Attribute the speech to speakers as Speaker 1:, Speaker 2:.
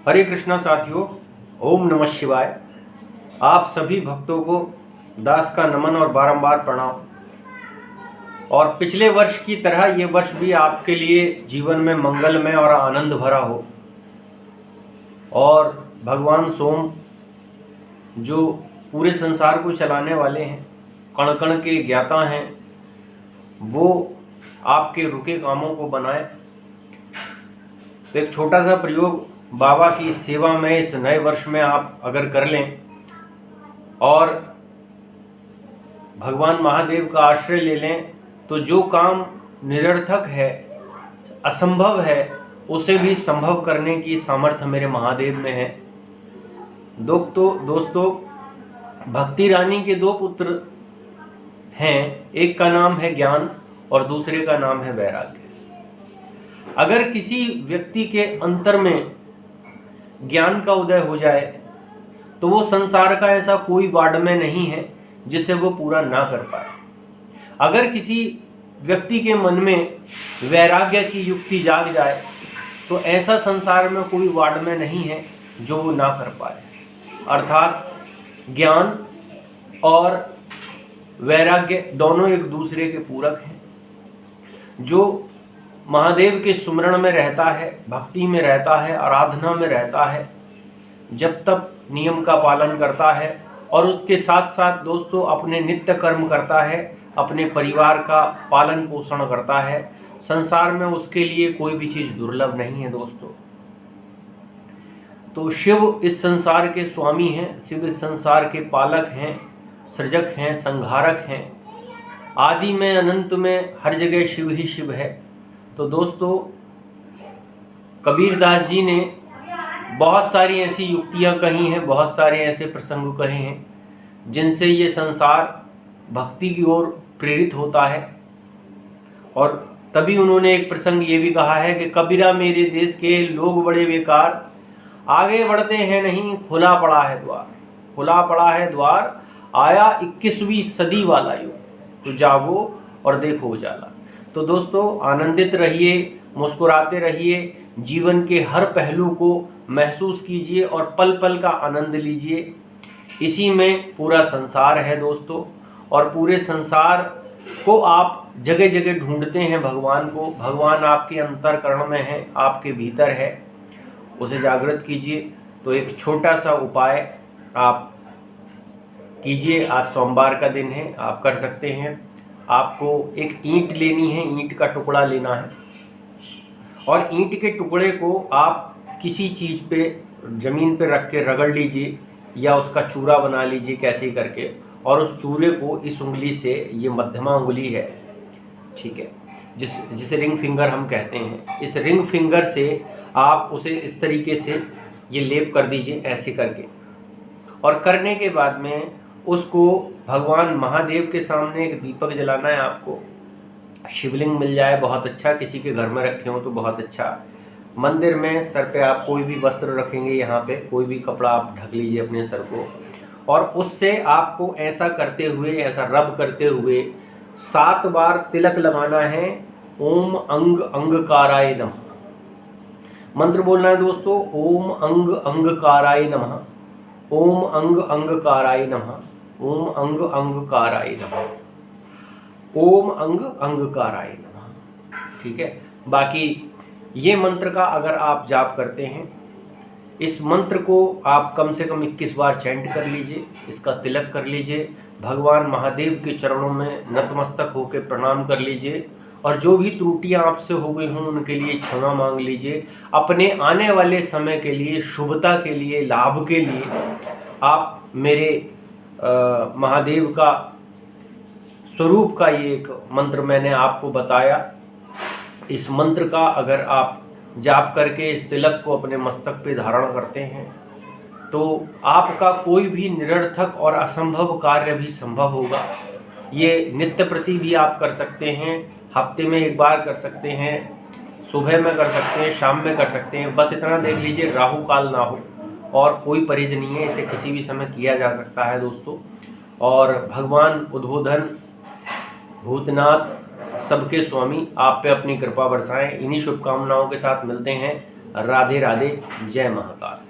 Speaker 1: हरे कृष्णा साथियों, ओम नमः शिवाय। आप सभी भक्तों को दास का नमन और बारंबार प्रणाम। और पिछले वर्ष की तरह ये वर्ष भी आपके लिए जीवन में मंगलमय और आनंद भरा हो। और भगवान सोम जो पूरे संसार को चलाने वाले हैं, कण कण के ज्ञाता हैं, वो आपके रुके कामों को बनाए। तो एक छोटा सा प्रयोग बाबा की सेवा में इस नए वर्ष में आप अगर कर लें और भगवान महादेव का आश्रय ले लें, तो जो काम निरर्थक है, असंभव है, उसे भी संभव करने की सामर्थ्य मेरे महादेव में है। दोस्तों, भक्ति रानी के दो पुत्र हैं, एक का नाम है ज्ञान और दूसरे का नाम है वैराग्य। अगर किसी व्यक्ति के अंतर में ज्ञान का उदय हो जाए तो वो संसार का ऐसा कोई वाड्मय नहीं है जिसे वो पूरा ना कर पाए। अगर किसी व्यक्ति के मन में वैराग्य की युक्ति जाग जाए तो ऐसा संसार में कोई वाड्मय नहीं है जो वो ना कर पाए। अर्थात ज्ञान और वैराग्य दोनों एक दूसरे के पूरक हैं। जो महादेव के सुमरण में रहता है, भक्ति में रहता है, आराधना में रहता है, जब तक नियम का पालन करता है और उसके साथ साथ दोस्तों अपने नित्य कर्म करता है, अपने परिवार का पालन पोषण करता है, संसार में उसके लिए कोई भी चीज़ दुर्लभ नहीं है दोस्तों। तो शिव इस संसार के स्वामी हैं, शिव इस संसार के पालक हैं, सृजक हैं, संहारक हैं। आदि में अनंत में हर जगह शिव ही शिव है। तो दोस्तों, कबीरदास जी ने बहुत सारी ऐसी युक्तियां कही हैं, बहुत सारे ऐसे प्रसंग कहे हैं जिनसे ये संसार भक्ति की ओर प्रेरित होता है। और तभी उन्होंने एक प्रसंग ये भी कहा है कि कबीरा मेरे देश के लोग बड़े बेकार, आगे बढ़ते हैं नहीं, खुला पड़ा है द्वार। खुला पड़ा है द्वार, आया 21वीं सदी वाला युग, तो जागो और देखो उजाला। तो दोस्तों, आनंदित रहिए, मुस्कुराते रहिए, जीवन के हर पहलू को महसूस कीजिए और पल पल का आनंद लीजिए। इसी में पूरा संसार है दोस्तों, और पूरे संसार को आप जगह जगह ढूंढते हैं भगवान को। भगवान आपके अंतःकरण में है, आपके भीतर है, उसे जागृत कीजिए। तो एक छोटा सा उपाय आप कीजिए। आज सोमवार का दिन है, आप कर सकते हैं। आपको एक ईंट लेनी है, ईंट का टुकड़ा लेना है, और ईंट के टुकड़े को आप किसी चीज़ पे, ज़मीन पे रख के रगड़ लीजिए या उसका चूरा बना लीजिए कैसे करके, और उस चूरे को इस उंगली से, ये मध्यमा उंगली है, ठीक है, जिसे रिंग फिंगर हम कहते हैं, इस रिंग फिंगर से आप उसे इस तरीके से ये लेप कर दीजिए ऐसे करके। और करने के बाद में उसको भगवान महादेव के सामने एक दीपक जलाना है आपको। शिवलिंग मिल जाए बहुत अच्छा, किसी के घर में रखे हो तो बहुत अच्छा। मंदिर में सर पे आप कोई भी वस्त्र रखेंगे, यहाँ पे कोई भी कपड़ा आप ढक लीजिए अपने सर को, और उससे आपको ऐसा करते हुए, ऐसा रब करते हुए 7 बार तिलक लगाना है। ओम अंग अंगकाराय नमः मंत्र बोलना है दोस्तों। ओम अंग अंगकाराय नमः, ओम अंग अंगकाराय नमः, ओम अंग अंगकाराय नमः, ओम अंग अंगकाराय नमः। ठीक है। बाकी ये मंत्र का अगर आप जाप करते हैं, इस मंत्र को आप कम से कम 21 बार चैंट कर लीजिए, इसका तिलक कर लीजिए, भगवान महादेव के चरणों में नतमस्तक होकर प्रणाम कर लीजिए, और जो भी त्रुटियां आपसे हो गई हों उनके लिए क्षमा मांग लीजिए। अपने आने वाले समय के लिए, शुभता के लिए, लाभ के लिए आप मेरे महादेव का स्वरूप का ये एक मंत्र मैंने आपको बताया। इस मंत्र का अगर आप जाप करके इस तिलक को अपने मस्तक पे धारण करते हैं तो आपका कोई भी निरर्थक और असंभव कार्य भी संभव होगा। ये नित्य प्रति भी आप कर सकते हैं, हफ्ते में 1 बार कर सकते हैं, सुबह में कर सकते हैं, शाम में कर सकते हैं। बस इतना देख लीजिए राहु काल ना हो, और कोई परहेज नहीं है, इसे किसी भी समय किया जा सकता है दोस्तों। और भगवान उद्बोधन भूतनाथ सबके स्वामी आप पे अपनी कृपा बरसाएं। इन्हीं शुभकामनाओं के साथ मिलते हैं राधे राधे, जय महाकाल।